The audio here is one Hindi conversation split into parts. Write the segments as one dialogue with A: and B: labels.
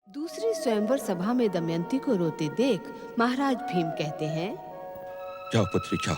A: दूसरी स्वयंवर सभा में दमयंती को रोते देख महाराज भीम कहते हैं,
B: जाओ पुत्री जाओ।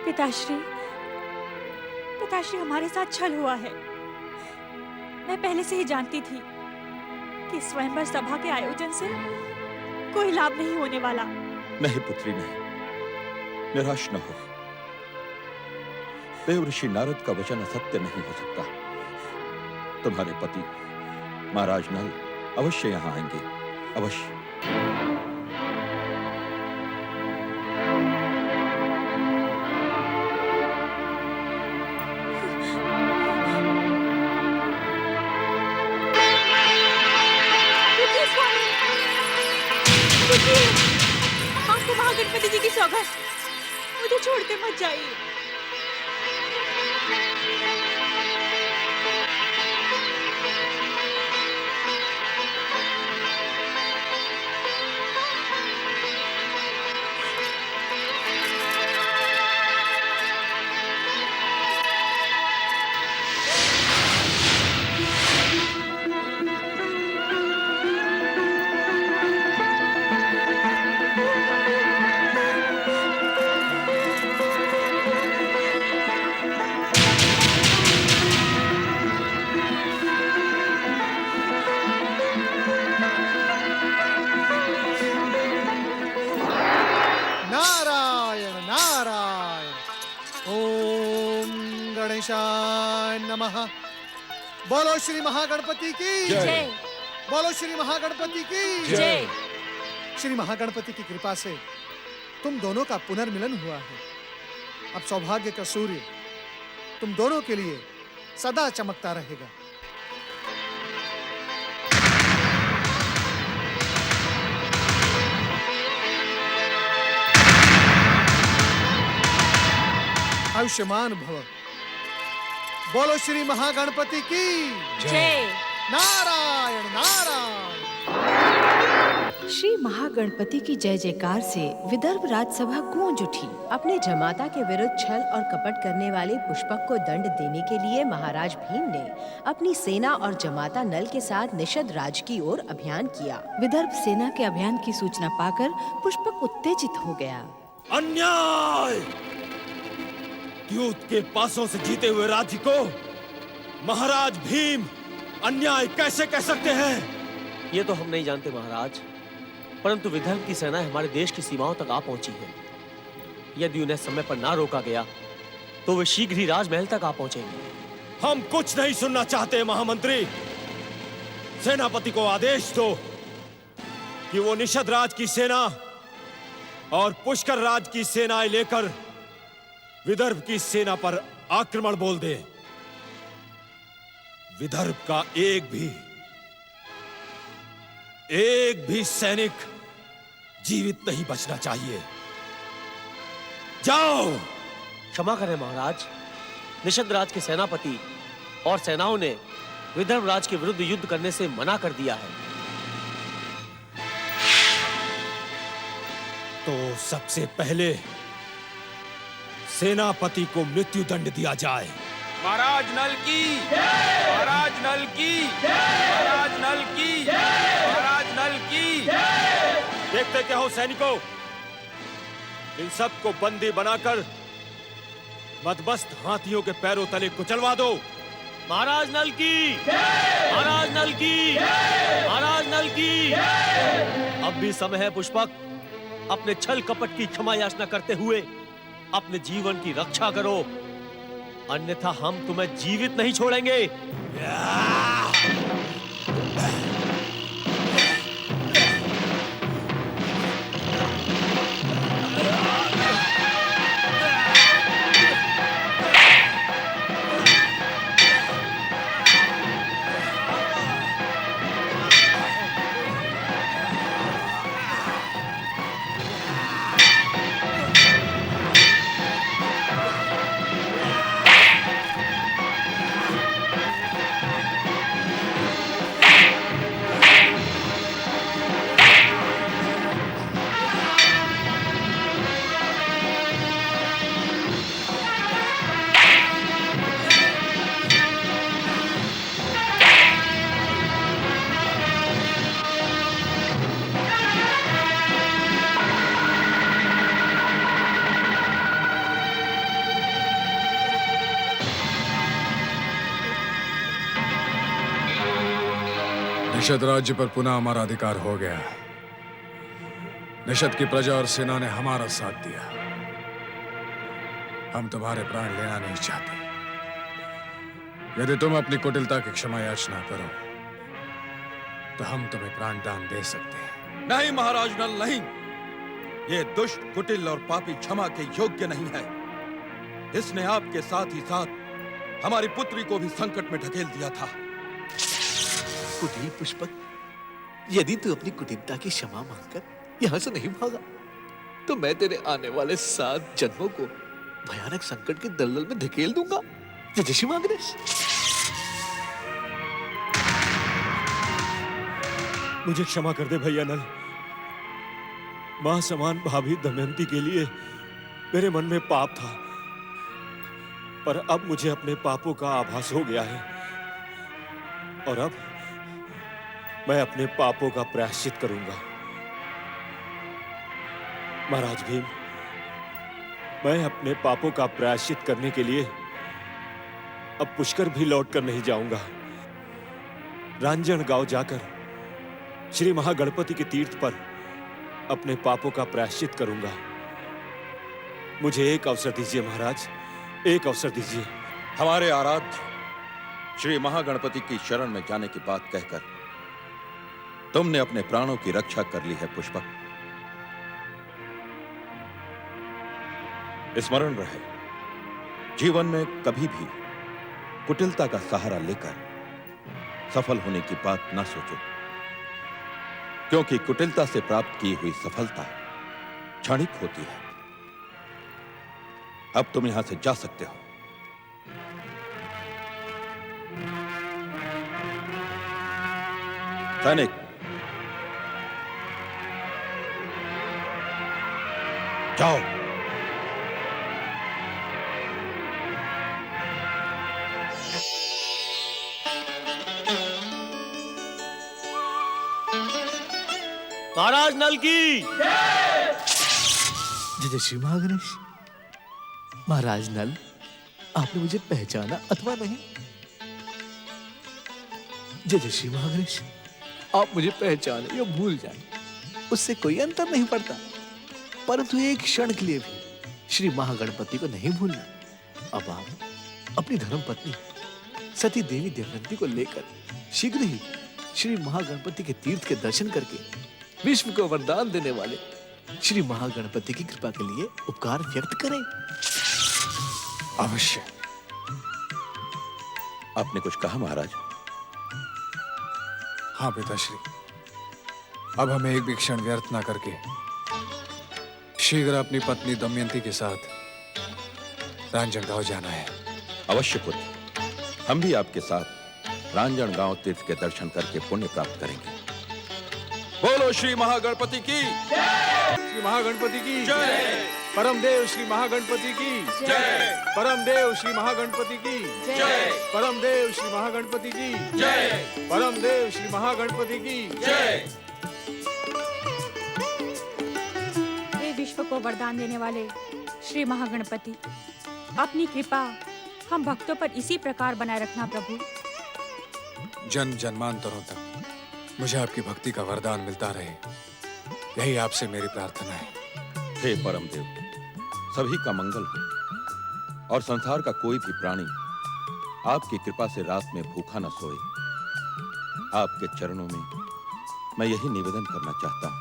C: पिताश्री, पिताश्री हमारे साथ छल हुआ है। मैं पहले से ही जानती थी कि स्वयंवर सभा के आयोजन से कोई लाभ नहीं होने वाला।
B: नहीं पुत्री नहीं, निराश न हो। देव ऋषि नारद का वचन असत्य नहीं हो सकता। तुम्हारे पति महाराज नल अवश्य यहाँ आएंगे, अवश्य।
C: आपको महागणपति जी की सौगंध, मुझे छोड़ते मत जाइए।
D: नमः। बोलो श्री महागणपति की
C: जय।
D: बोलो श्री महागणपति की
C: जय।
D: श्री महागणपति की कृपा से तुम दोनों का पुनर्मिलन हुआ है। अब सौभाग्य का सूर्य तुम दोनों के लिए सदा चमकता रहेगा। आयुष्मान भव। बोलो श्री महागणपति की
C: जय।
D: नारायण नारायण।
A: श्री महागणपति की जय जयकार से विदर्भ राजसभा गूंज उठी।
E: अपने जमाता के विरुद्ध छल और कपट करने वाले पुष्पक को दंड देने के लिए महाराज भीम ने अपनी सेना और जमाता नल के साथ निषद राज की ओर अभियान किया।
A: विदर्भ सेना के अभियान की सूचना पाकर पुष्पक उत्तेजित हो गया।
F: अन्याय! द्यूत के पासों से जीते हुए राज्य को महाराज भीम अन्याय कैसे कह सकते हैं?
G: ये तो हम नहीं जानते महाराज, परंतु विदर्भ की सेना हमारे देश की सीमाओं तक आ पहुंची है। यदि उन्हें समय पर ना रोका गया तो वे शीघ्र ही राजमहल तक आ पहुंचेंगे।
F: हम कुछ नहीं सुनना चाहते महामंत्री। सेनापति को आदेश दो कि वो निषद राज की सेना और पुष्कर राज की सेनाएं लेकर विदर्भ की सेना पर आक्रमण बोल दे। विदर्भ का एक भी सैनिक जीवित नहीं बचना चाहिए। जाओ।
G: क्षमा करें महाराज, निषद राज के सेनापति और सेनाओं ने विदर्भ राज के विरुद्ध युद्ध करने से मना कर दिया है।
F: तो सबसे पहले सेनापति को मृत्यु दंड दिया जाए।
H: महाराज नल की, महाराज नल की, महाराज नल की, महाराज नल की।
F: देखते क्या हो सैनिकों, इन सबको बंदी बनाकर मदमस्त हाथियों के पैरों तले कुचलवा दो।
G: महाराज नल की, महाराज नल की, महाराज नल की। अब भी समय है पुष्पक, अपने छल कपट की क्षमा याचना करते हुए अपने जीवन की रक्षा करो, अन्यथा हम तुम्हें जीवित नहीं छोड़ेंगे।
I: निषद राज्य पर पुनः हमारा अधिकार हो गया। निषद की प्रजा और सेना ने हमारा साथ दिया। हम तुम्हारे प्राण लेना नहीं चाहते। यदि तुम अपनी कुटिलता की क्षमा याचना करो तो हम तुम्हें प्राण दान दे सकते हैं।
B: नहीं महाराज नल, नहीं। ये दुष्ट, कुटिल और पापी क्षमा के योग्य नहीं है। इसने आपके साथ ही साथ हमारी पुत्री को भी संकट में ढकेल दिया था।
J: कुटिल पुष्पक, यदि तू अपनी कुटिलता की क्षमा मांगकर यहाँ से नहीं भागा तो मैं तेरे आने वाले 7 जन्मों को भयानक संकट के दलदल में धकेल दूंगा। जय श्री महागणेश।
F: मुझे क्षमा कर दे भैया नल। मां समान भाभी दमयंती के लिए मेरे मन में पाप था, पर अब मुझे अपने पापों का आभास हो गया है और अब मैं अपने पापों का प्रायश्चित करूंगा। महाराज भीम, मैं अपने पापों का प्रायश्चित करने के लिए अब पुष्कर भी लौटकर नहीं जाऊंगा। रांजणगांव जाकर श्री महागणपति के तीर्थ पर अपने पापों का प्रायश्चित करूंगा। मुझे एक अवसर दीजिए महाराज, एक अवसर दीजिए।
B: हमारे आराध्य श्री महागणपति की शरण में जाने की बात कहकर तुमने अपने प्राणों की रक्षा कर ली है पुष्पक। स्मरण रहे, जीवन में कभी भी कुटिलता का सहारा लेकर सफल होने की बात ना सोचो, क्योंकि कुटिलता से प्राप्त की हुई सफलता क्षणिक होती है। अब तुम यहां से जा सकते हो। सैनिक, जाओ।
G: महाराज नल की।
J: जय श्री महागणेश। महाराज नल, आपने मुझे पहचाना अथवा नहीं? जय श्री महागणेश, आप मुझे पहचाने या भूल जाए उससे कोई अंतर नहीं पड़ता, परंतु एक क्षण के लिए भी श्री महागणपति को नहीं भूलना। अब आप अपनी धर्मपत्नी सती देवी दमयंती को लेकर शीघ्र ही श्री महागणपति के तीर्थ के दर्शन करके विश्व को वरदान देने वाले श्री महागणपति की कृपा के लिए उपकार व्यक्त करें।
I: अवश्य।
B: आपने कुछ कहा महाराज?
I: हाँ पिताश्री, अब हमें एक भी क्षण व्यर्थ न करके शीघ्र अपनी पत्नी दमयंती के साथ रांजणगांव जाना है।
B: अवश्य पुत्र, हम भी आपके साथ रांजणगांव तीर्थ के दर्शन करके पुण्य प्राप्त करेंगे। बोलो श्री महागणपति की
D: श्री महागणपति की जय। परम देव श्री महागणपति की जय। परम देव श्री महागणपति की जय। परम देव श्री महागणपति की जय। परम देव श्री महागणपति की जय।
C: हे विश्व को वरदान देने वाले श्री महागणपति, अपनी कृपा हम भक्तों पर इसी प्रकार बनाए रखना प्रभु।
I: जन्म जन्मांतरों तक मुझे आपकी भक्ति का वरदान मिलता रहे, यही आपसे मेरी प्रार्थना है।
B: हे परमदेव, सभी का मंगल हो और संसार का कोई भी प्राणी आपकी कृपा से रात में भूखा न सोए। आपके चरणों में मैं यही निवेदन करना चाहता हूं।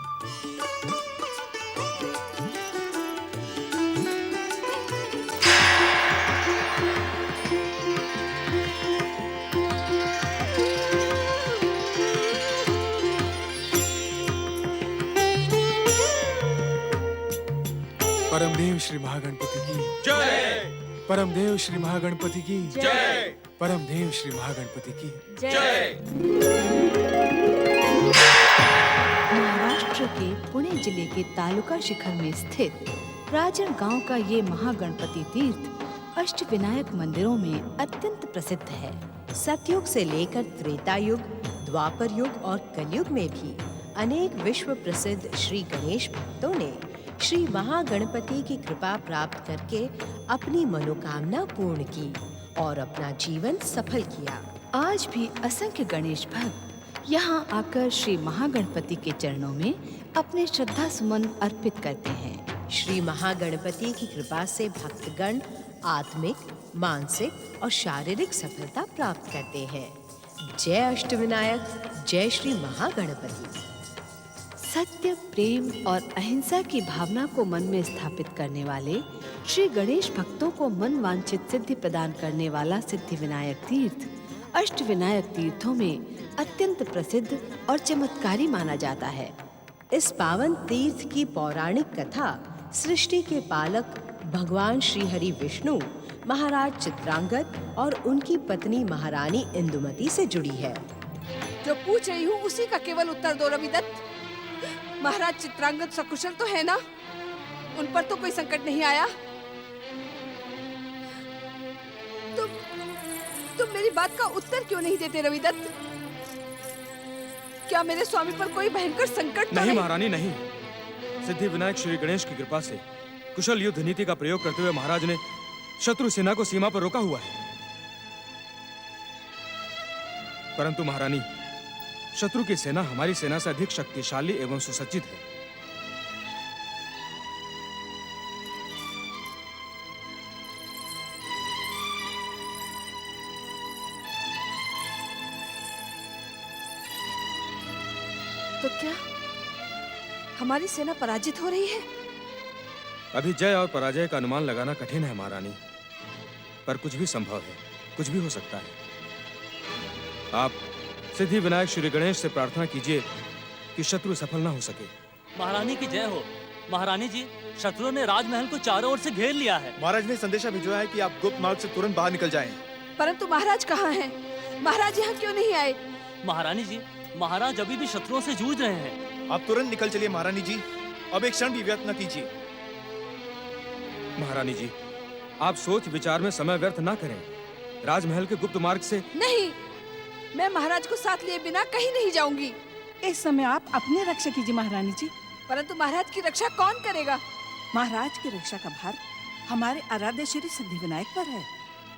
I: परमदेव श्री महागणपति की
B: जय।
I: परमदेव श्री महागणपति की
B: जय।
I: परमदेव श्री महागणपति की
B: जय।
A: महाराष्ट्र के पुणे जिले के तालुका शिखर में स्थित राजन गांव का ये महागणपति तीर्थ अष्टविनायक मंदिरों में अत्यंत प्रसिद्ध है।
E: सतयुग से लेकर त्रेता युग, द्वापर युग और कलयुग में भी अनेक विश्व प्रसिद्ध श्री गणेश भक्तों ने श्री महागणपति की कृपा प्राप्त करके अपनी मनोकामना पूर्ण की और अपना जीवन सफल किया।
A: आज भी असंख्य गणेश भक्त यहाँ आकर श्री महागणपति के चरणों में अपने श्रद्धा सुमन अर्पित करते हैं।
E: श्री महागणपति की कृपा से भक्तगण आत्मिक, मानसिक और शारीरिक सफलता प्राप्त करते हैं। जय अष्टविनायक, जय श्री महागणपति।
A: सत्य, प्रेम और अहिंसा की भावना को मन में स्थापित करने वाले श्री गणेश भक्तों को मन वांछित सिद्धि प्रदान करने वाला सिद्धिविनायक तीर्थ अष्टविनायक तीर्थों में अत्यंत प्रसिद्ध और चमत्कारी माना जाता है।
E: इस पावन तीर्थ की पौराणिक कथा सृष्टि के पालक भगवान श्री हरि विष्णु, महाराज चित्रांगद और उनकी पत्नी महारानी इंदुमती से जुड़ी है।
K: जो पूछ रही हूँ उसी का केवल उत्तर दो रविदत्त। महाराज चित्रांगद सकुशल तो है ना? उन पर तो कोई संकट नहीं आया? तुम मेरी बात का उत्तर क्यों नहीं देते रविदत्त? क्या मेरे स्वामी पर कोई भयंकर संकट तो
H: नहीं महारानी नहीं। सिद्धि विनायक श्री गणेश की कृपा से कुशल युद्ध नीति का प्रयोग करते हुए महाराज ने शत्रु सेना को सीमा पर रोका हुआ है। परंतु महारानी, शत्रु की सेना हमारी सेना से अधिक शक्तिशाली एवं सुसज्जित है।
K: तो क्या हमारी सेना पराजित हो रही है?
H: अभी जय और पराजय का अनुमान लगाना कठिन है महारानी, पर कुछ भी संभव है, कुछ भी हो सकता है। आप सिद्धि विनायक श्री गणेश से प्रार्थना कीजिए कि शत्रु सफल न हो सके।
G: महारानी की जय हो। महारानी जी, शत्रुओं ने राजमहल को चारों ओर से घेर लिया है।
D: महाराज ने संदेशा भिजवाया है कि आप गुप्त मार्ग से तुरंत बाहर निकल जाएं।
K: परंतु महाराज कहाँ हैं? महाराज यहाँ क्यों नहीं आए?
G: महारानी जी, महाराज अभी भी शत्रुओं से जूझ रहे हैं।
D: आप तुरंत निकल चलिए महारानी जी, अब एक क्षण भी व्यर्थ न कीजिए।
H: महारानी जी, आप सोच विचार में समय व्यर्थ न करें। राजमहल के गुप्त मार्ग से
K: नहीं, मैं महाराज को साथ लिए बिना कहीं नहीं जाऊंगी।
L: इस समय आप अपनी रक्षा कीजिए महारानी जी।
K: परंतु महाराज की रक्षा कौन करेगा?
L: महाराज की रक्षा का भार हमारे आराध्य श्री सिद्धिविनायक पर है।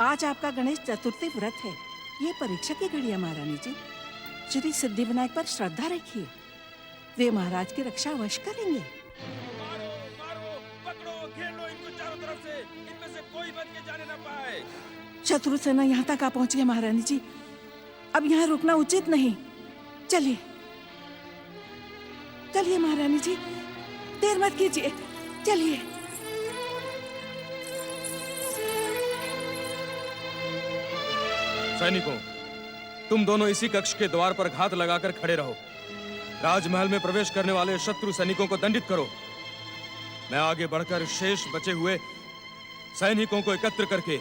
L: आज आपका गणेश चतुर्थी व्रत है, ये परीक्षा की घड़ी है महारानी जी। श्री सिद्धिविनायक पर श्रद्धा रखिए, वे महाराज की रक्षा अवश्य करेंगे।
H: मारो, मारो, पकड़ो, घेर लो इनको चारों तरफ से, इनमें से कोई बच के जाने न पाए।
L: शत्रु सेना यहाँ तक आ पहुँच गई महारानी जी, अब यहाँ रुकना उचित नहीं। चलिए चलिए महारानी जी, देर मत कीजिए, चलिए।
H: सैनिकों, तुम दोनों इसी कक्ष के द्वार पर घात लगाकर खड़े रहो। राजमहल में प्रवेश करने वाले शत्रु सैनिकों को दंडित करो। मैं आगे बढ़कर शेष बचे हुए सैनिकों को एकत्र करके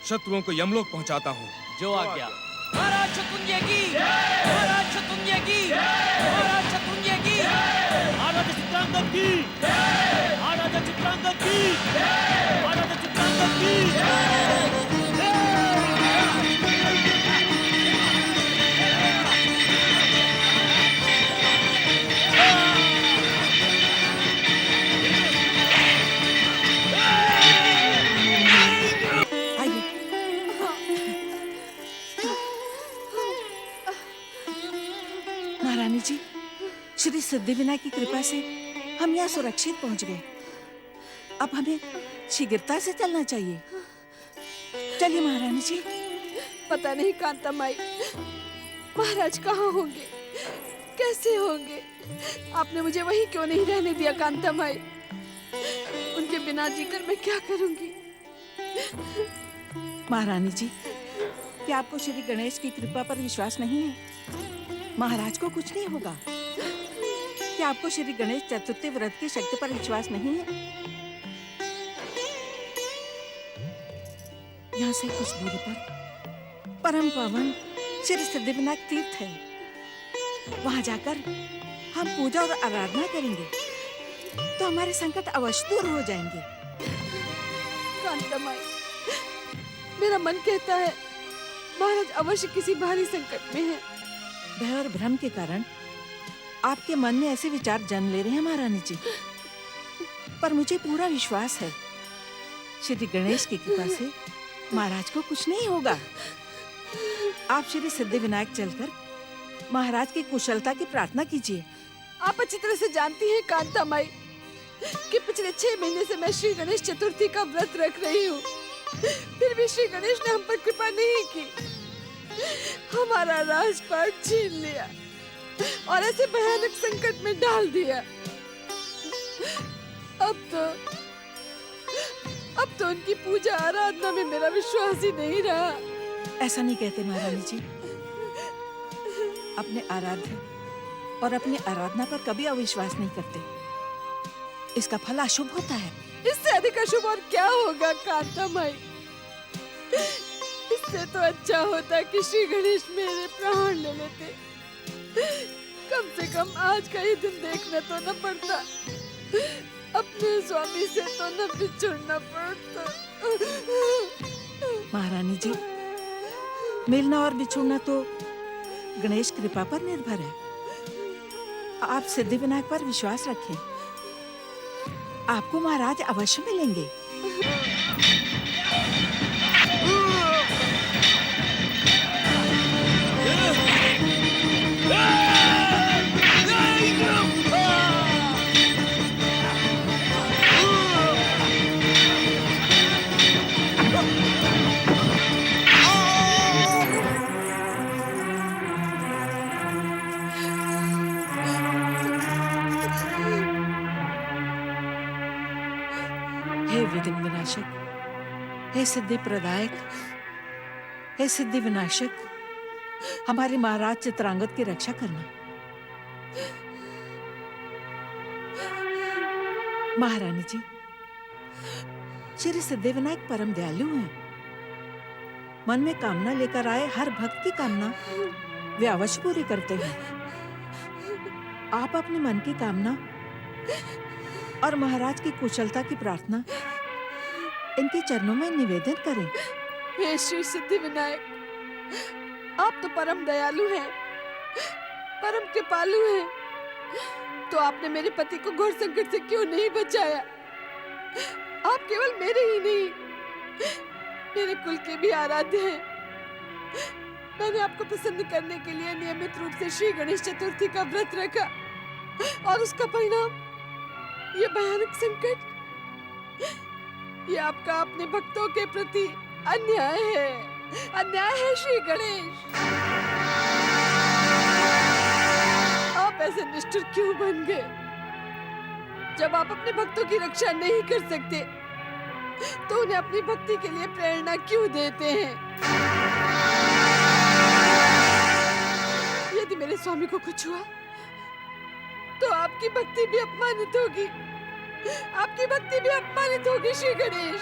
H: शत्रुओं को यमलोक पहुंचाता हूं।
G: जो आज्ञा।
M: महाराज शतुंजय की, महाराज शतुंजय की, महाराज शतुंजय की,
G: महाराज चित्रांगद की, महाराज चित्रांगद की, महाराज चित्रांगद की।
L: सिद्धिविनायक की कृपा से हम यहाँ सुरक्षित पहुंच गए। अब हमें शीघ्रता से चलना चाहिए। चलिए महारानी जी।
K: पता नहीं कांता माई, महाराज कहाँ होंगे, कैसे होंगे? आपने मुझे वहीं क्यों नहीं रहने दिया कांता माई? उनके बिना जीकर मैं क्या करूंगी?
L: महारानी जी, क्या आपको श्री गणेश की कृपा पर विश्वास नहीं है? महाराज को कुछ नहीं होगा। क्या आपको श्री गणेश चतुर्थी व्रत की शक्ति पर विश्वास नहीं है? यहाँ से कुछ दूरी पर परम पावन श्री सिद्धिविनायक तीर्थ है। वहां जाकर हम पूजा और आराधना करेंगे तो हमारे संकट अवश्य दूर हो जाएंगे।
K: कांता माई, मेरा मन कहता है महाराज अवश्य किसी भारी संकट में है।
L: भय और भ्रम के कारण आपके मन में ऐसे विचार जन्म ले रहे हैं महारानी जी, पर मुझे पूरा विश्वास है श्री गणेश की कृपा से महाराज को कुछ नहीं होगा। आप श्री सिद्धिविनायक चलकर महाराज की कुशलता की प्रार्थना कीजिए।
K: आप अच्छी तरह से जानती हैं कांता माई कि पिछले 6 महीने से मैं श्री गणेश चतुर्थी का व्रत रख रही हूँ, फिर भी श्री गणेश ने हम पर कृपा नहीं की। हमारा राजपाट छीन लिया और ऐसे भयानक संकट में डाल दिया। अब तो उनकी पूजा आराधना में मेरा विश्वास ही नहीं रहा।
L: ऐसा नहीं कहते महारानी जी। अपने आराध्य और अपनी आराधना पर कभी अविश्वास नहीं करते। इसका फल अशुभ होता है।
K: इससे अधिक अशुभ और क्या होगा कांता माई? इससे तो अच्छा होता कि श्री गणेश मेरे प्राण ले लेते। कम से कम आज का ही दिन देखना तो न पड़ता, अपने स्वामी से तो न बिछुड़ना पड़ता।
L: महारानी जी, मिलना और बिछुड़ना तो गणेश कृपा पर निर्भर है। आप सिद्धिविनायक पर विश्वास रखें, आपको महाराज अवश्य मिलेंगे। हे विघ्न विनाशक, हे सिद्धि प्रदायक, हे सिद्धि विनाशक, हमारे महाराज चित्रांगद की रक्षा करना। महारानी जी, श्री सिद्धिविनायक परम दयालु हैं। मन में कामना लेकर आए हर भक्त की कामना वे अवश्य पूरी करते हैं। आप अपने मन की कामना और महाराज की कुशलता की प्रार्थना इनके चरणों में निवेदन करें।
K: हे श्री सिद्धिविनायक, आप तो परम दयालु हैं, परम कृपालु हैं, तो आपने मेरे पति को घोर संकट से क्यों नहीं बचाया? आप केवल मेरे ही नहीं, मेरे कुल के भी आराध्य हैं। मैंने आपको प्रसन्न करने के लिए नियमित रूप से श्री गणेश चतुर्थी का व्रत रखा और उसका परिणाम ये भयानक संकट। ये आपका अपने भक्तों के प्रति अन्याय है, अन्याय है श्री गणेश। आप ऐसे निष्ठुर क्यों बन गए? जब आप अपने भक्तों की रक्षा नहीं कर सकते तो उन्हें अपनी भक्ति के लिए प्रेरणा क्यों देते हैं? यदि मेरे स्वामी को कुछ हुआ तो आपकी भक्ति भी अपमानित होगी, आपकी भक्ति भी अपमानित होगी श्री गणेश।